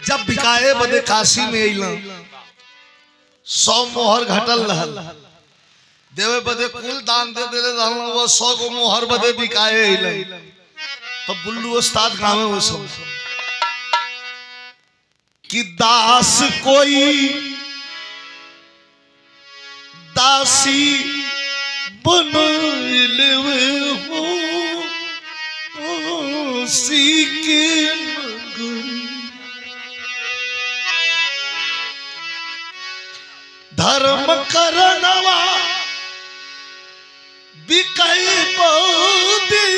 जब बिकाए बदे काशी में अइला 100 मोहर घटल रहल देवे बदे कुल दान दे देले रहल वो 100 गो मोहर बदे बिकाए अइला तो बुल्लू उस्ताद गावे वो सब कि दास कोई दासी बन लेवे हो सीके धर्म करनवा बिकाई पौली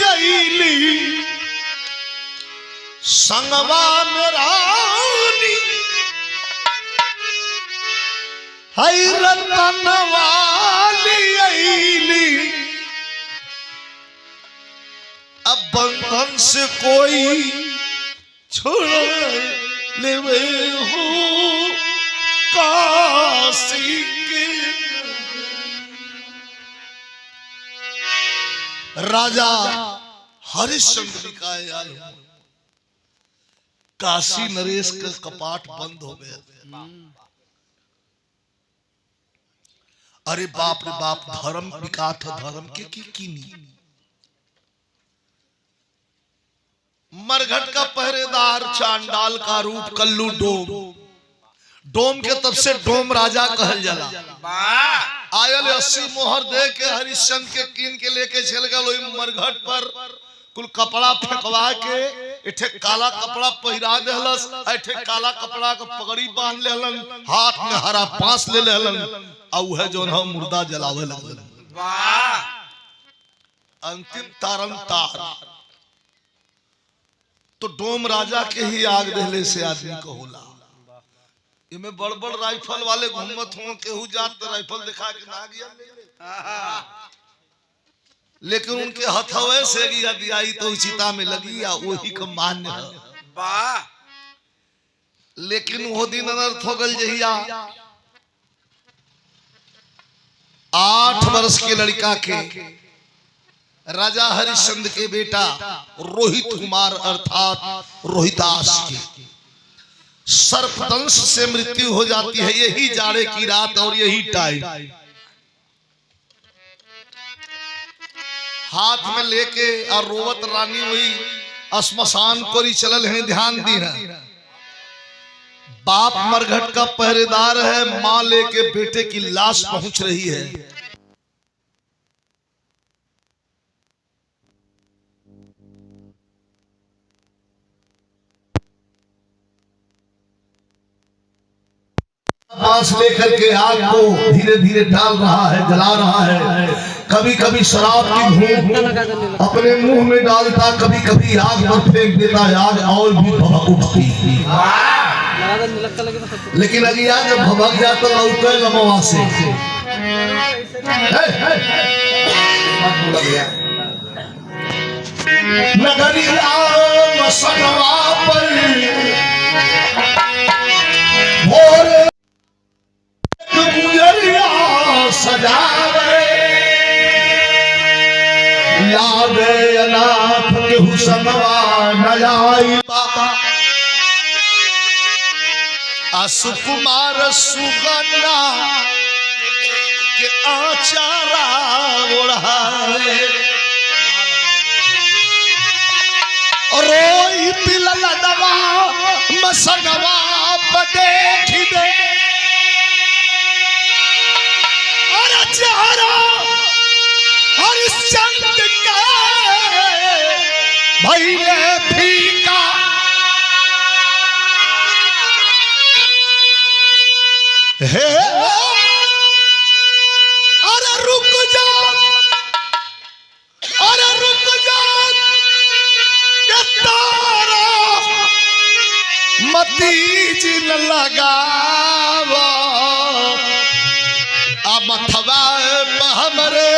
संगवा मेरानी हई रतनवाली अली अब बंधन से कोई छोड़ लेवे हो काशी के राजा हरिश्चंद्र बिकाए आए काशी नरेश का कपाट बंद हो गया। अरे बाप रे बाप धर्म बिका था धर्म के की कीनी मरघट का पहरेदार चांडाल का रूप कल्लू डोम के तब से डोम राजा कहल जाला। आयल 80 मोहर दे के हरिश्चंद्र के कीन के लेके चल गए मरघट पर कुल कपड़ा फेंकवा के इठे काला कपड़ा पहिरा देहलस इठे काला कपड़ा का पगड़ी बांध लेहलन हाथ में हरा पांस ले लेहलन और वह जो है मुर्दा जलावे लगल। अंतिम तारन तार तो डोम राजा के ही आग देहले से आदमी को होला। इमे बड़ बड़ राइफल वाले घूमत हो केहू जात तो राइफल दिखा के ना गया लेकिन उनके हथवे से गया दियाई तो चिता में लगी या वही का मान्य है। लेकिन वो दिन अनर्थ हो गल जहिया 8 वर्ष के लड़का के राजा हरिश्चंद्र के बेटा रोहित कुमार अर्थात रोहितास की सर्पदंश से मृत्यु हो जाती है यही जाड़े की रात और यही टाइम। हाथ में लेके और रोवत रानी वही श्मशान कोरी चलल है। ध्यान दी है बाप मरघट का पहरेदार है मां लेके बेटे की लाश पहुंच रही है। पास लेकर के आग को धीरे धीरे डाल रहा है जला रहा है। कभी कभी शराब की घूंट अपने मुंह में डालता कभी कभी आग पर फेंक देता आग और भी भभक उठती। लेकिन अगिया जब भभक जाता लौटे लमवा से नगरिया मसनवा पर सजावे लावे अनाथ के हुसनवा नयाई बाबा असुकुमार सुगन्ना के आचारा ओढ़ावे रोई तिललदवा मसनवा देखी दे चेहरा हरिश्चंद्र का भइले फीका हे अरे रुक जा के तारा मती जिन लगावा मथवा हमरे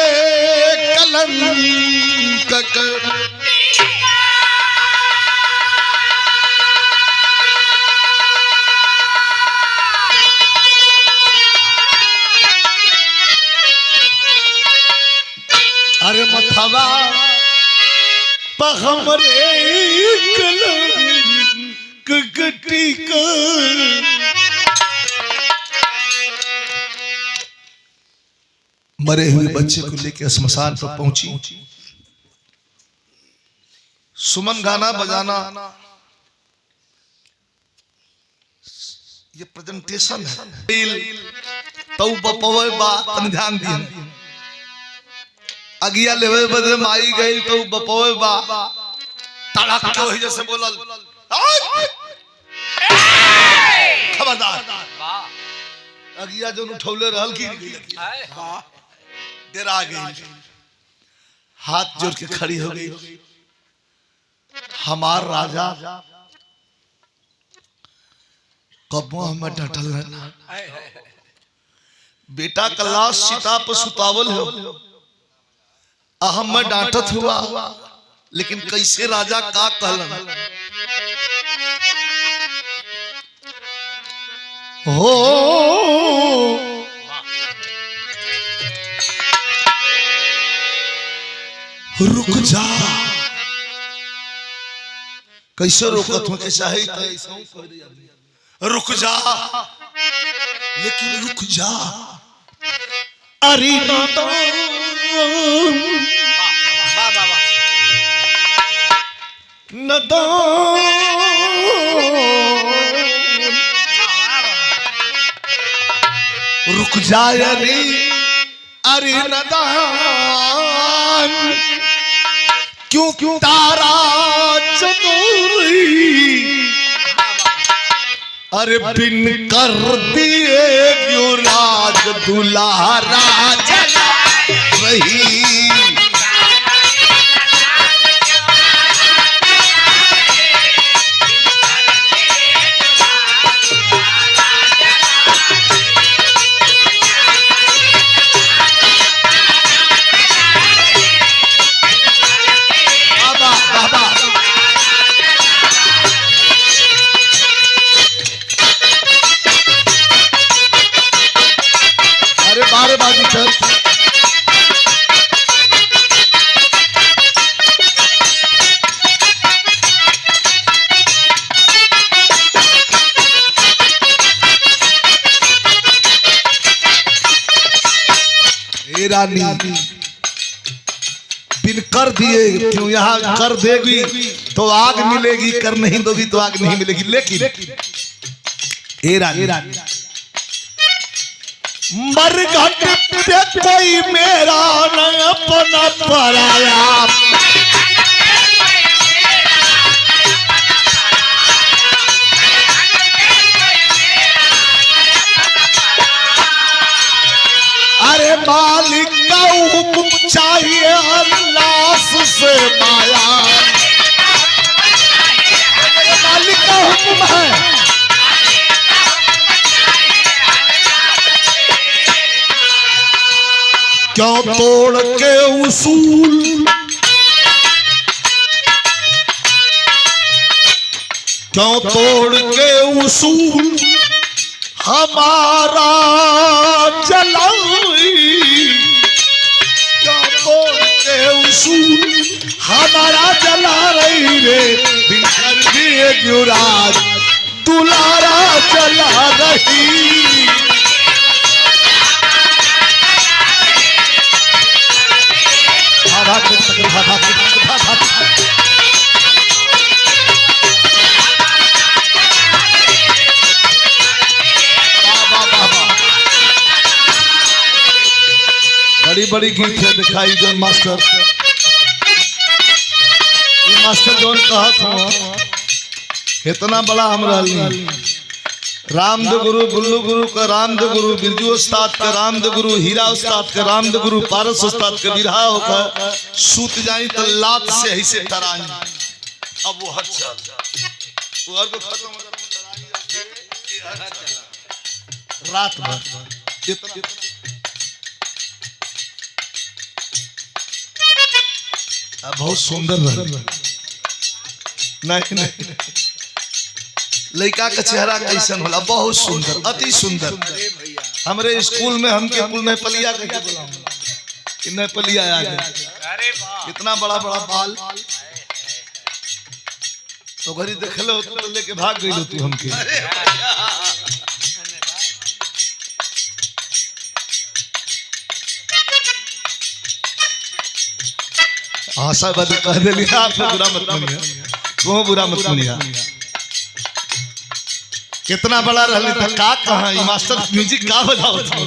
कलंक अरे मथवा हमरे कलंक कटी का मरे हुए बच्चे को लेकर श्मशान पर पहुंची। सुमन गाना बजाना ये प्रेजेंटेशन है। तो बपवे बा तन ध्यान दिए अगिया लेवे बदले माई गई तो बपवे बा तड़क के वही जैसे बोलल खबरदार अगिया जो उठौले रहल की डरा गई, हाथ जोड़ के खड़ी हो गई। हमार राजा कबो हमें डटल रहना, बेटा का लाश सीता पर सुतावल हो अहम में डांटत हुआ, लेकिन कैसे राजा का कहलन हो रुक जा। कैसे रोकत हो कैसा है रुक जा, लेकिन रुक जा। अरे रुक जा अरे नदान क्यों क्यों तारा चतुरी अरे बिन कर दिए क्यों राज दुलारा चला वही रानी बिन कर दिए क्यों यहाँ कर देगी तो आग मिलेगी, कर नहीं दोगी तो आग नहीं मिलेगी। लेकिन ए रानी मरघट पे कोई मेरा न अपना पराया, अरे मालिक का हुक्म चाहिए अल्लाह से माया, मालिक का हुक्म है। क्यों तोड़ के उसूल, क्यों तोड़ के उसूल हमारा जलाई, क्या तोड़ के उसूल हमारा जला रही रे, बिन कर दिए युवराज दुलारा जला रही। बड़ी बड़ी गीत है दिखाई जो मास्टर जोन कहत हुआ इतना बड़ा हमरा रामदेव गुरु, बुल्लू गुरु का रामदेव गुरु, बिरजू उस्ताद का रामदेव गुरु, हीरा उस्ताद का रामदेव गुरु, पारस उस्ताद का बिरहा होकर सूत जाई तो लात से ही से तराई। अब वो हट चल वो हर को खत्म हो रात भर बहुत सुंदर नहीं लड़का का चेहरा कैसन होला, बहुत सुंदर, अति सुंदर। हमरे स्कूल में हमके कुल नेपालिया कह के बुलाऊंगा कि नेपालिया आ गए, इतना बड़ा बड़ा बाल। तो घरी देखले हो तो लेके भाग गई तू हमके। आशा बद कह देली आप बुरा मत मानिया, तू बुरा मत मानिया। कितना बड़ा रहली था का कहां मास्टर म्यूजिक का बजाओ था।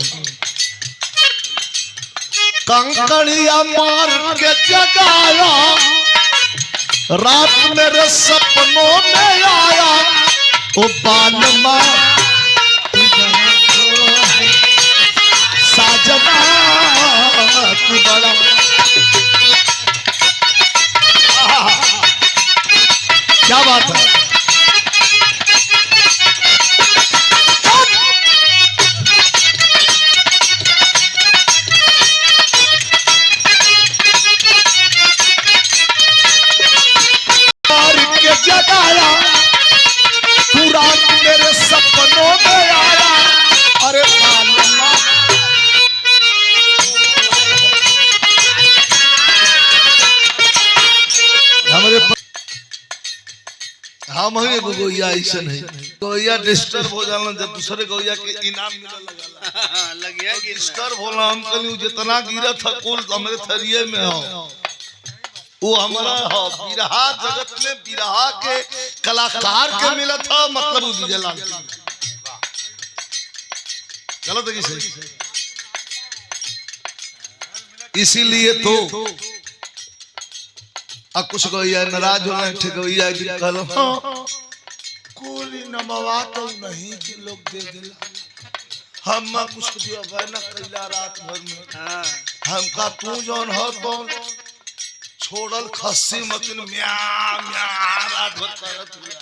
कंकड़िया मार के जगाया रात मेरे सपनों में आया ओ बालमा साजना तू बड़ा। क्या बात है। जगाया तू रात मेरे सपनों में आया अरे बालमा। हमारे हम ही गोइया ऐसा नहीं गोइया डिस्टर्ब हो जाला जब दूसरे गोइया के इनाम मिले लगिया कि डिस्टर्ब होला। हम कहलू जितना गिरा था कुल हमरे थरिये में हो वो हमारा हो। बिरहा जगत में बिरहा के कलाकार के मिला था मतलब उजला गलत है किसी। इसीलिए तो अब कुछ गोइया नाराज होना ठीक गोइया कहलो कोई नमवा तो नहीं कि लोग दे दिला हम कुछ दिया ना कैला रात भर में हम का तू जौन हो तो छोड़ल खस्सी मकिन म्या म्या रात भर करत हुआ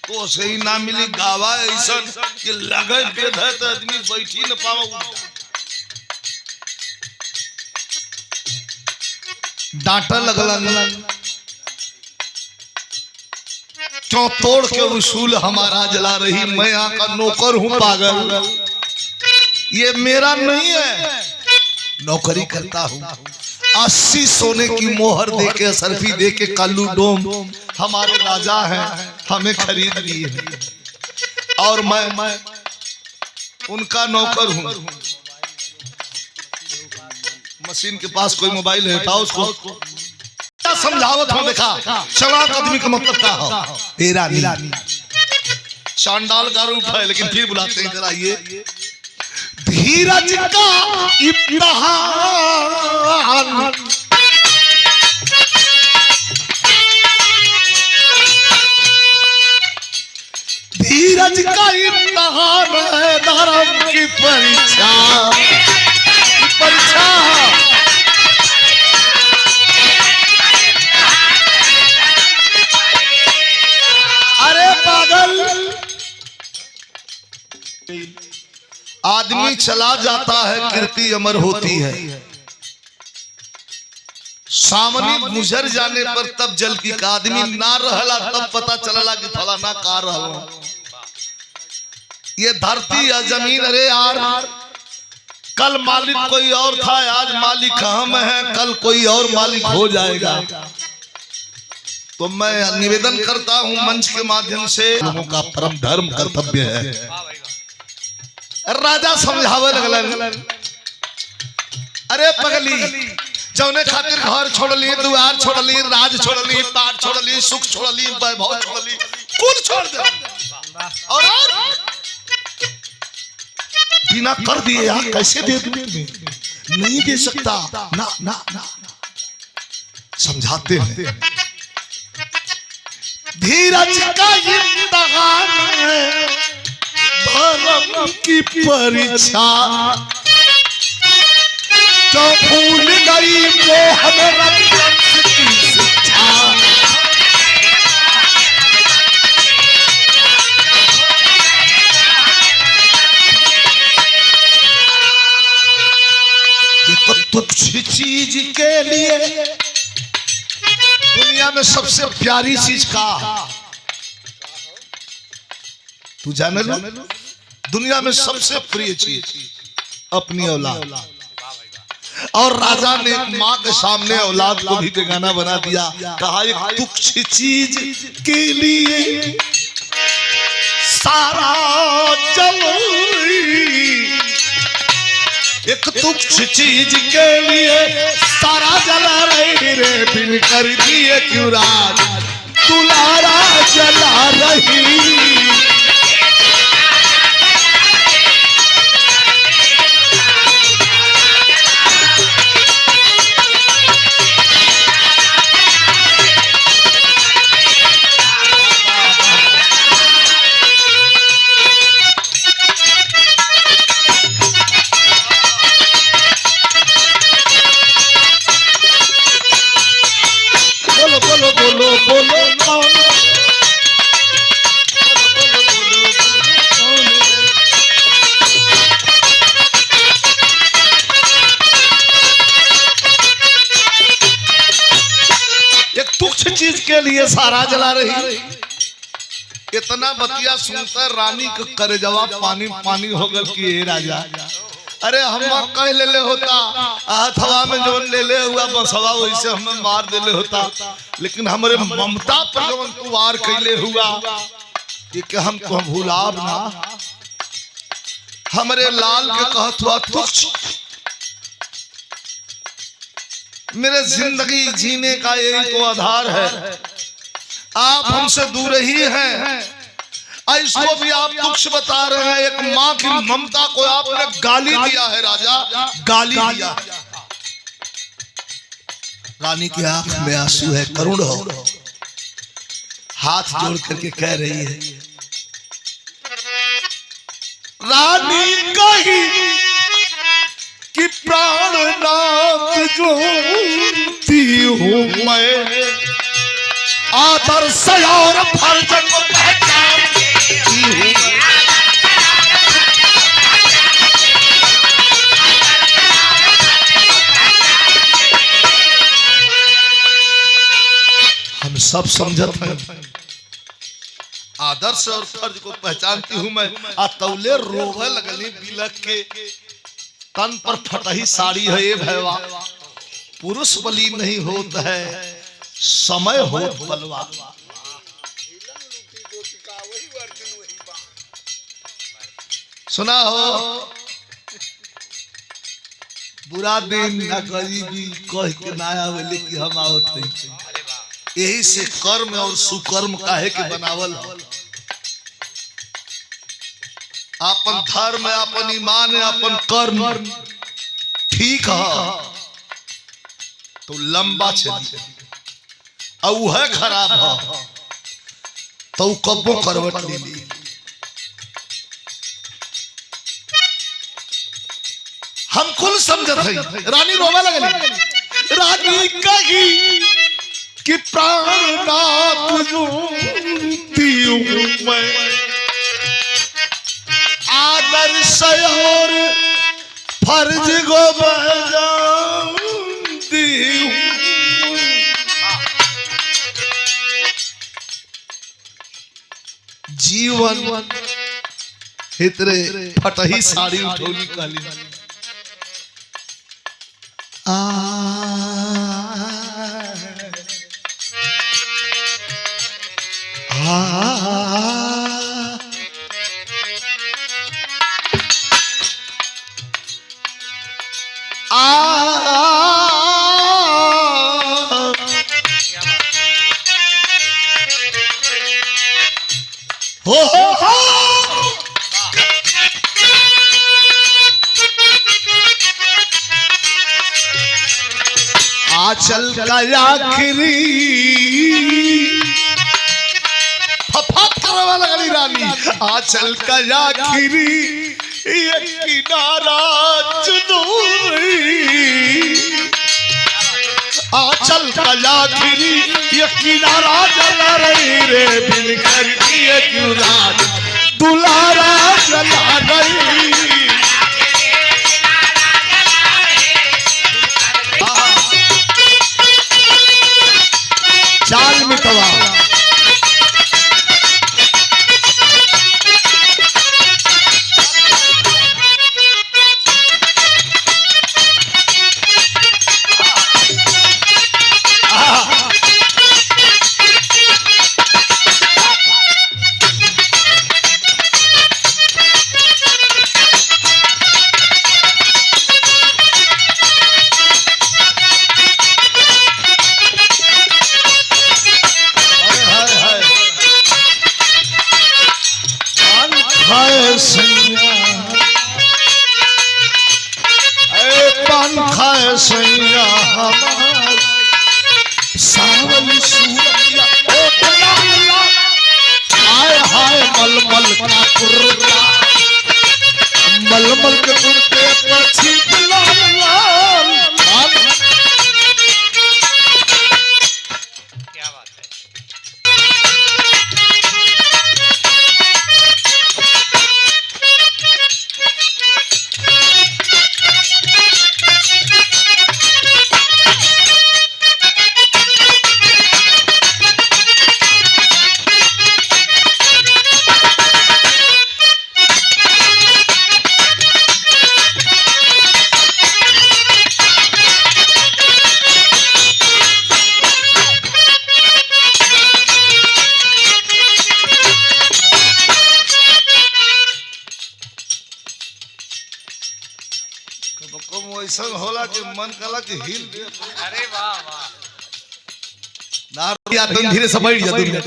को सही ना मिली गावा ऐसा कि लगे बेद है तो आदमी बैठी न पावा। डांटा लगला क्यों तोड़ के उसूल हमारा जला रही मैं यहाँ का नौकर हूँ पागल ये मेरा नहीं है नौकरी करता हूँ 80 सोने की मोहर देके सरफी देके कालू डोम हमारे राजा हैं हमें खरीद लिए हैं और मैं उनका नौकर हूं। मशीन के पास कोई मोबाइल है उठाओ उसको क्या समझावत हो देखा चलाक आदमी का मतलब क्या हो तेरा नहीं चांडाल का रूप है लेकिन फिर बुलाते हैं इधर आइए। धीरज का इम्तिहान धीरज का इम्तिहान है धर्म की परीक्षा परीक्षा। अरे पागल आदमी चला जाता है कीर्ति अमर होती है सामने गुजर जाने पर तब जल की आदमी ना रहला तब पता चलला कि फलाना का रहला। ये धरती या जमीन अरे यार कल मालिक कोई और था आज मालिक हम है कल कोई और मालिक हो जाएगा। तो मैं निवेदन करता हूं मंच के माध्यम से लोगों का परम धर्म कर्तव्य है। राजा समझावे लगलन अरे पगली जौने खातिर घर छोड़ली द्वार छोड़ली राज छोड़ली पाट छोड़ली सुख छोड़ली वैभव छोड़ली कुल छोड़ दे और बिना कर दिए यार कैसे दे दूं नहीं दे सकता ना ना ना समझाते हैं। धीरज का इम्तिहान है धर्म की परीक्षा तो भूल गई मोहन रंग की शिक्षा। तुच्छ चीज के लिए दुनिया में सबसे प्यारी चीज का तू जाने लो दुनिया में सबसे प्रिय चीज अपनी औलाद और राजा ने माँ के सामने औलाद को भी बेगाना बना दिया। कहा एक तुच्छ चीज के लिए सारा जल, एक तुच्छ चीज के लिए सारा जला रही रे, बिन कर दिए क्यों राज दुलारा जला रही। चीज के लिए सारा जला रही। इतना बतिया सुनकर रानी के करे जवाब पानी पानी हो गल कि हे राजा, अरे हम कह ले ले होता हथवा में जो ले ले हुआ बसवा वैसे हमें मार दे ले होता, लेकिन हमारे ममता पर जवन तू वार कैले हुआ कि हम को भूलाब ना। हमारे लाल के कहत हुआ तुच्छ, मेरे जिंदगी जीने का यही तो आधार है, आप हमसे दूर ही हैं। इसको भी आप तुच्छ बता रहे हैं। एक माँ की ममता को आपने गाली दिया है राजा, गाली दिया। रानी की आंख में आंसू है, करुण हो, हाथ जोड़ करके कह रही है, रानी कही कि प्राणनाथ जोती हूँ मैं, आदर्श और फर्ज को पहचानती हूँ। हम सब समझत हैं, आदर्श और फर्ज को पहचानती हूँ मैं। तौले रोवे लगली बिलक के, तन पर फटही साड़ी है ये भैया, पुरुष बली नहीं होता है, समय हो बलवा। सुना हो बुरा दिन ना गरीबी कह के ना आवे कि हम आवत नहीं। यही से कर्म और सुकर्म काहे के बनावल हो। अपन धर्म, अपन ईमान, अपन कर्म ठीक है तो लंबा चली, और है खराब है तो कब्बो करवट ले ली। हम कुल समझत है। रानी रोवा लगली, रानी कही कि प्राणनाथ जोती हूँ मैं, आदर्श और फर्ज को बजाती हूँ। जीवन हितरे फटही साड़ी उठौली काली, आंचल का आखिरी फफा लगली रानी, आंचल का आखिरी एक किनारा चुनूरी, आंचल का आखिरी एक किनारा जला रही रे, बिन कर दिए क्यों राज दुलारा जला रही। चाल मिटवा खाए सैया, पान खाए सैया हमार सावली सूरतिया आए हाय मलमल का कुर्ता, मलमल के कुर्ते पर छिप लाल लाल। क्या बात है। ऐसा होला कि मन कला कि हिल दे। अरे वाह वाह। नार तुम धीरे से बैठ जा दुनिया।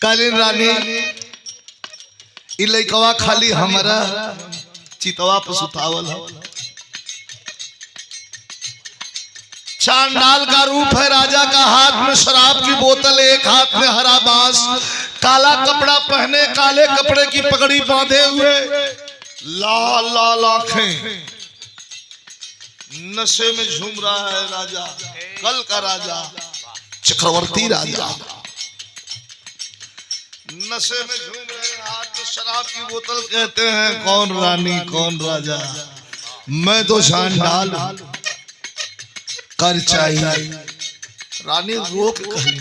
कालीन रानी इ लइकवा खाली हमारा चितवा पर सुतावल है। चांडाल का रूप है राजा का, हाथ में शराब की बोतल, एक हाथ में हरा बांस, काला कपड़ा पहने, काले कपड़े की पगड़ी बांधे हुए, लाल लाल आंखें, नशे में झूम रहा है राजा, कल का राजा, चक्रवर्ती राजा नशे में झूम रहे हैं, हाथ में शराब की बोतल। कहते हैं कौन रानी कौन राजा, मैं तो चांडाल कर चाहिए। रानी रोक कही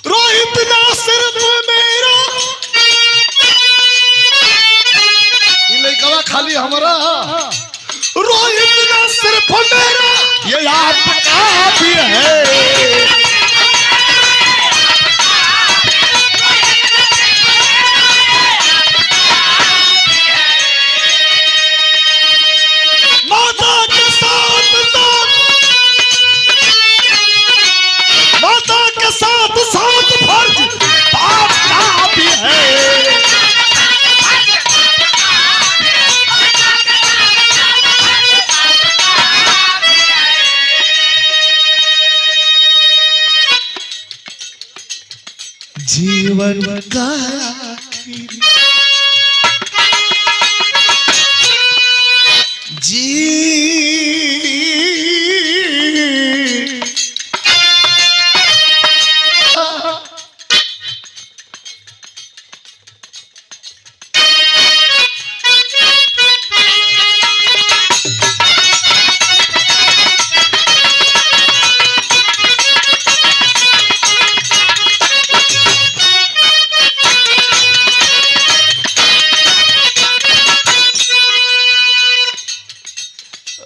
रोहित ना सिर्फ मेरा, लइकवा खाली हमारा, रोहित ना सिर्फ मेरा ये आपका भी है। माता के साथ फर्ज बाप का भी है। जीवन का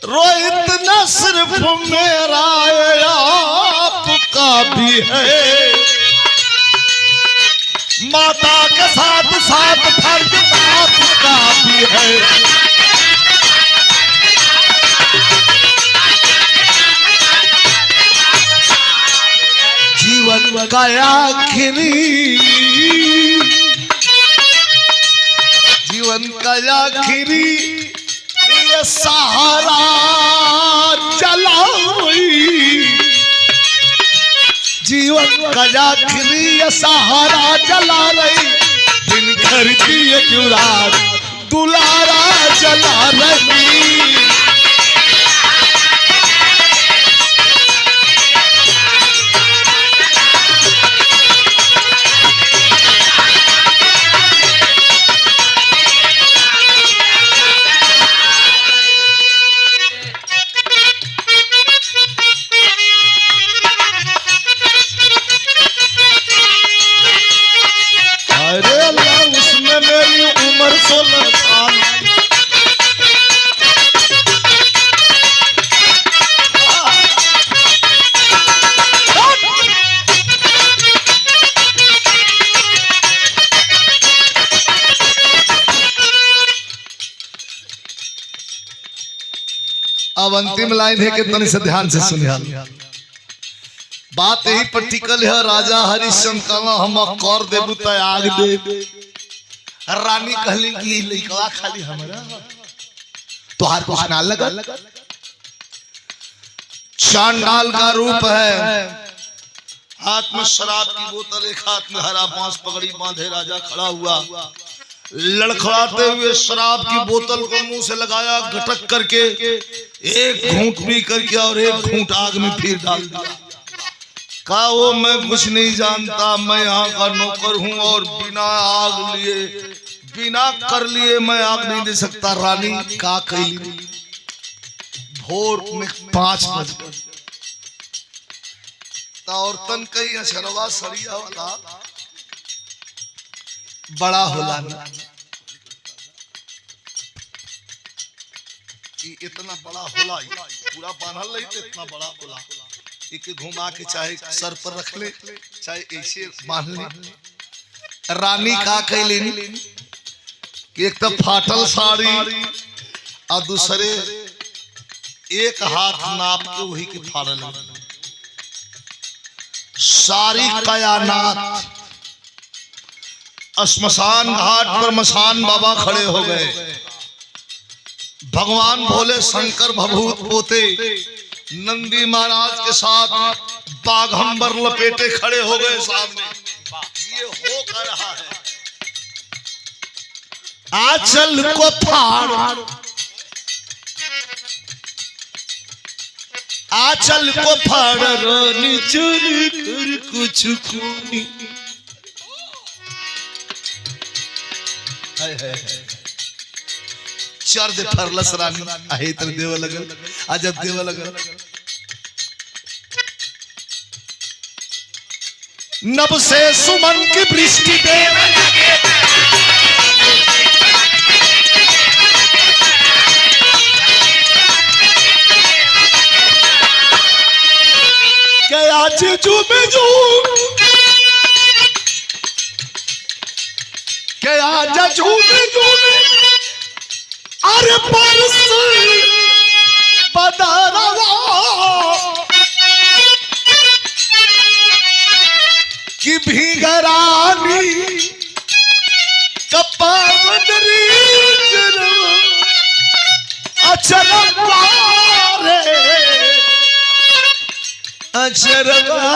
रोहित न सिर्फ मेरा आपका भी है। माता के साथ साथ फर्ज आपका भी है। जीवन का आखिरी, जीवन का आखिरी ये सहारा चला, जीवन का आखिरी ये सहारा चला रही, दिन भर की ये क्यों रात दुलारा चला रही। अरे अल्लाह उसमें मेरी उम्र 16 साल, अंतिम लाइन है कि तनी से ध्यान से सुनिया। बात यही पर टिकल है, राजा हरिश्चंद्र हम कर देबू त आग दे। रानी कहली कि लइकवा खाली हमरा तोहार कुछ ना लगा। चांडाल का रूप है, हाथ में शराब की बोतल, एक हाथ में हरा बांस पगड़ी बांधे राजा खड़ा हुआ, लड़खड़ाते हुए शराब की बोतल को मुंह से लगाया, घटक करके एक घूंट पी करके और एक घूंट आग में फिर डाल दिया। कहा वो मैं कुछ नहीं जानता, मैं यहाँ का नौकर हूँ और बिना आग लिए बिना कर लिए मैं आग नहीं दे सकता। रानी का कैली भोर में 5 बजे औरतन कई अशरवा सरिया वाला बड़ा होला ना, इतना बड़ा होला पूरा बांधल रही तो इतना बड़ा होला, एक घुमा के चाहे सर पर रख ले चाहे ऐसे बांध ले। रानी का कैलिन कि एक तो फाटल साड़ी और दूसरे एक हाथ नाप के वही के फाड़ल सारी कयानात। श्मशान घाट पर मसान बाबा खड़े हो गए, भगवान भोले शंकर भभूत पोते नंदी महाराज के साथ बाघंबर लपेटे खड़े हो गए सामने। ये हो कर रहा है, आंचल को फाड़, आंचल को फाड़ रानी चोरी कर कुछ खूनी। चार दे फरलस रानी आहे तर देव लगल, अजब देव लगल। नभ से सुमन की वृष्टि देव लगे, आज जुबेजू के आज जुबेजू अरे परस बदरवा कि भीगरानी कपावनरी अचरवा रे अचरवा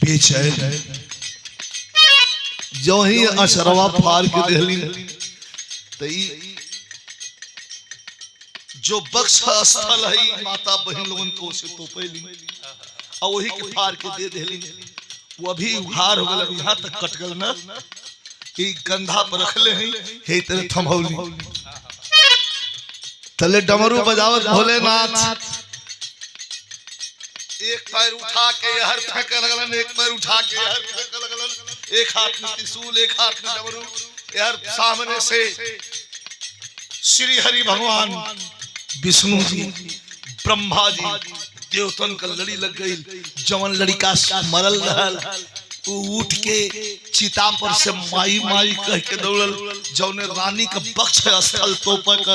बेचैन जो ही अचरवा फाड़ के देहली तो जो बक्स स्थल है माता बहन लोगन को से तो पहली और वही के फाड़ के दे देहली। वो अभी उघार हो गल, यहाँ तक कट गल ना कि कंधा पर रखले हैं हे तेरे थमौली तले डमरू बजावत भोलेनाथ। एक पैर उठा के हर फेंके लगलन, एक पैर उठा के हर फेंके लगलन, एक हाथ में त्रिशूल एक हाथ में डमरू, यार सामने से श्री हरि भगवान विष्णु जी ब्रह्मा जी देवतन का लड़ी लग गई। जवन लड़का मरल रहल उठ के चिता पर से माई माई कह के दौड़ल। जौने रानी का बक्ष स्थल तोपक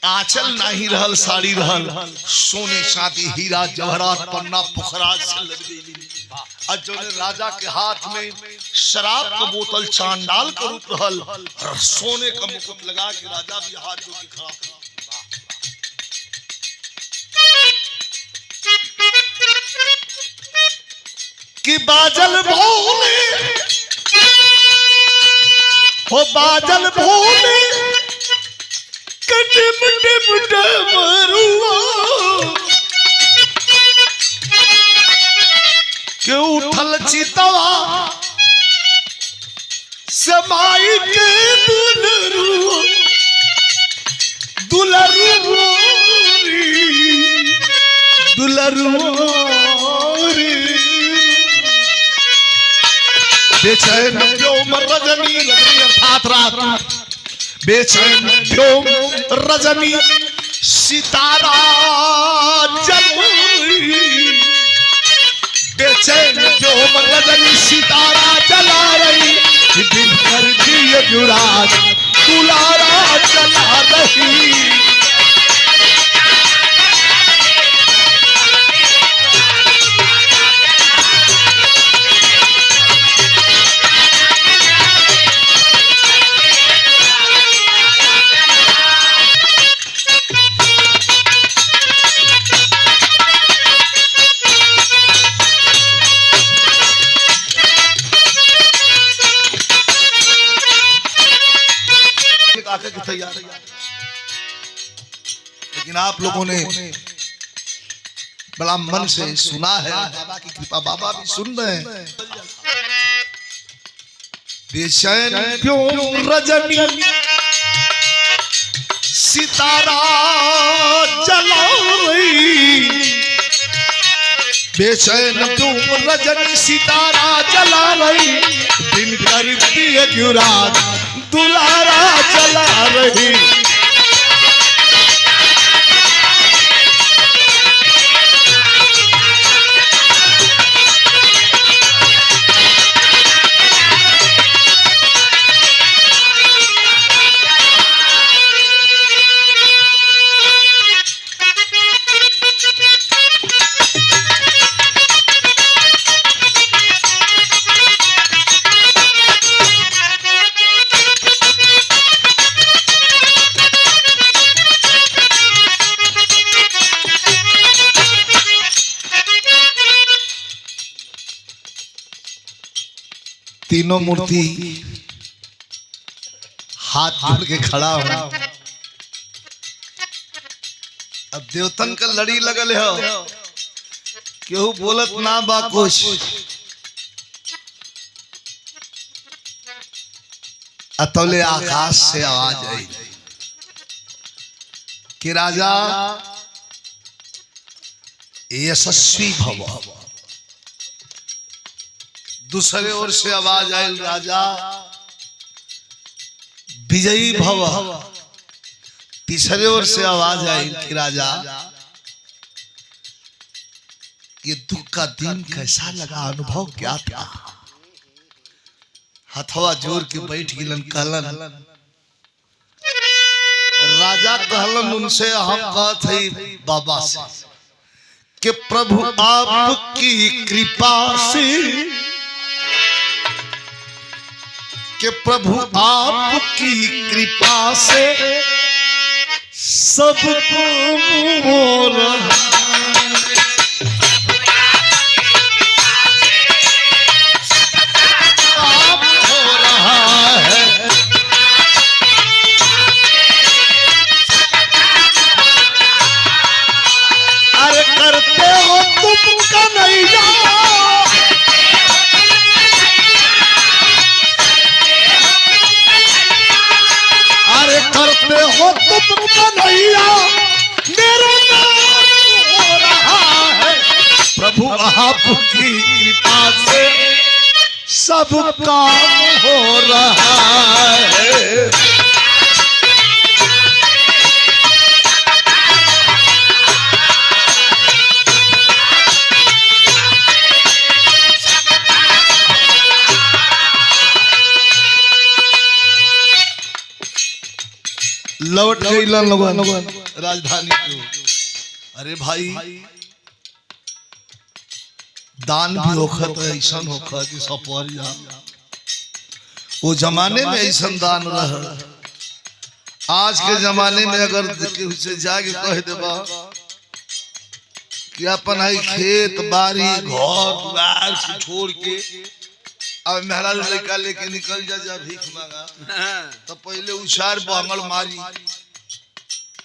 आंचल नहीं रहल, साड़ी रहल, सोने चांदी हीरा जवाहरात पन्ना पुखराज से लग गई। और जौने राजा के हाथ में शराब का बोतल चांडाल का रूप रहल और सोने का मुकुट लगा के राजा भी हाथ जो के खड़ा कि बाजल भोले हो बाजल भोले कटे मुटे मुटे मरुआ के उठल चितवा समाई के दुलरू दुलरू दुलरू बेचैन व्योम रजनी लगनी अर्थात रात बेचैन व्योम रजनी सितारा जल बेचैन व्योम रजनी सितारा जला रही दिन कर दिए युवराज दुलारा चला रही। की तैयार, लेकिन आप लोगों ने बड़ा मन से सुना है, बाबा की कृपा, बाबा भी सुन रहे हैं। बेचैन क्यों रजनी सितारा जला रही, बेचैन क्यों रजनी सितारा जला रही, दिन करती है क्यों रात दुलारा चला रही। तीनों मूर्ति हाथ जोड़ के खड़ा हो। अब देवतन का लड़ी लगल हो, केहू बोलत ना बा कुछ, अतौले आकाश से आवाज आई कि राजा यशस्वी भव। दूसरे ओर से आवाज आयल राजा विजयी भव। तीसरे ओर से आवाज आई कि राजा ये दुख का दिन कैसा लगा, अनुभव क्या था। हथवा जोड़ के बैठ गिलन, कहलन राजा कहलन उनसे, हम कहत हई बाबा से कि प्रभु आपकी कृपा से, कि प्रभु आपकी कृपा से सब हो रहा, आप हो रहा है। अरे करते हो तुम कन्हैया, करते हो तुम कन्हैया, मेरा नाम हो रहा है। प्रभु आपकी कृपा से सब काम हो रहा है। लौट गई लोगन राजधानी को। अरे भाई दान भी होखत है, ऐसा होखत कि सब पर जा। वो जमाने में ऐसा दान रहा। आज के जमाने में अगर से जाके कह देबा कि अपन है खेत बाड़ी घर द्वार छोड़ के अब मेहरा लड़का लेके निकल जा भीख मांगा, तो पहले उछार बंगल मारी।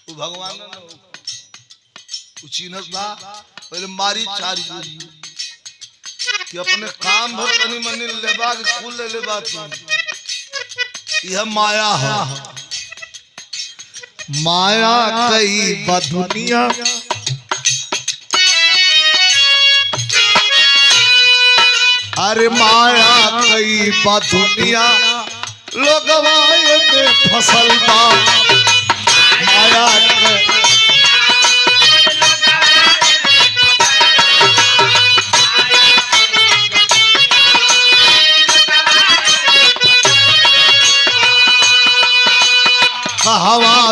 वो भगवान चिन्हत बा, पहले मारी चार कि अपने काम भर तनी मनी लेबा के फूल ले लेबा। यह माया है, माया कई बदुनिया, अरे माया कई दुनिया लोग माया में फसल बा। माया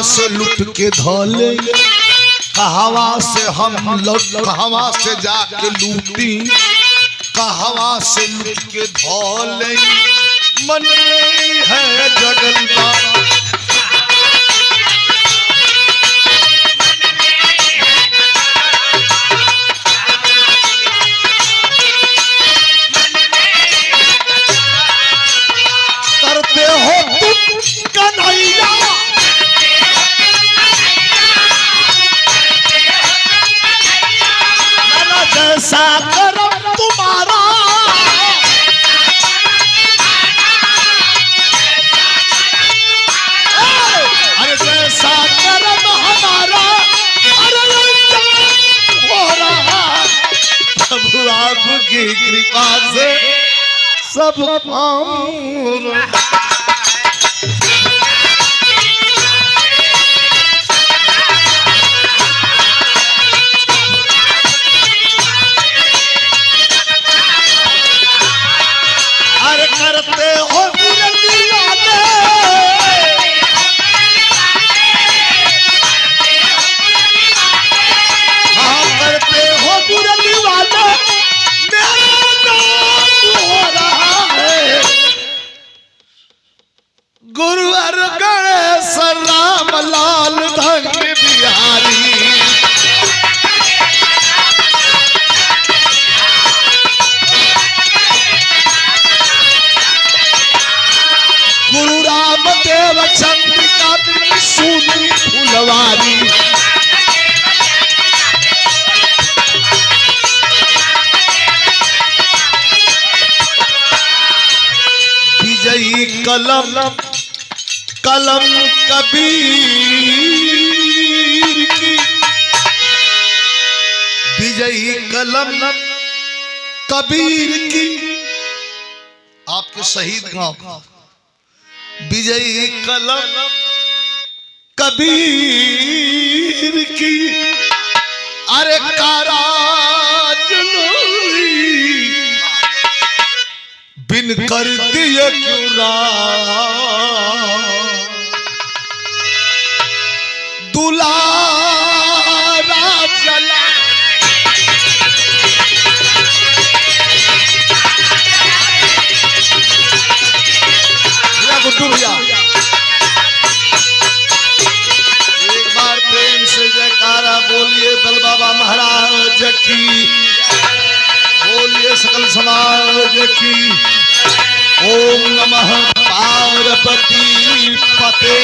से लुट के धोले कहवा से हम लौट कहवा से जाके लूटी कहवा से लुट के धोले मन में है जगलबा करते हो तुम कन्हैया मैंने जैसा करम तुम्हारा अरे जैसा करम हमारा अरे हो रहा प्रभु आपकी कृपा से सब काम अरे करते हो बुलंदी वाले हाँ करते हो बुलंदी वाले मेरा नाम हो रहा है गुरुवर गणेश राम लाल धन बिहारी गुरु राम देव चंद्रिका सुनी फुलवारी विजयी कलम कलम कबीर की विजयी कलम कबीर की आपके शहीद गांव विजयी कलम कबीर की अरे काराज बिन कर दिए क्यों दुलारा चला गुड्डू भैया एक बार प्रेम से जयकारा बोलिए दल बाबा महाराज की बोलिए सकल समाज की ओम नमः पार्वती पते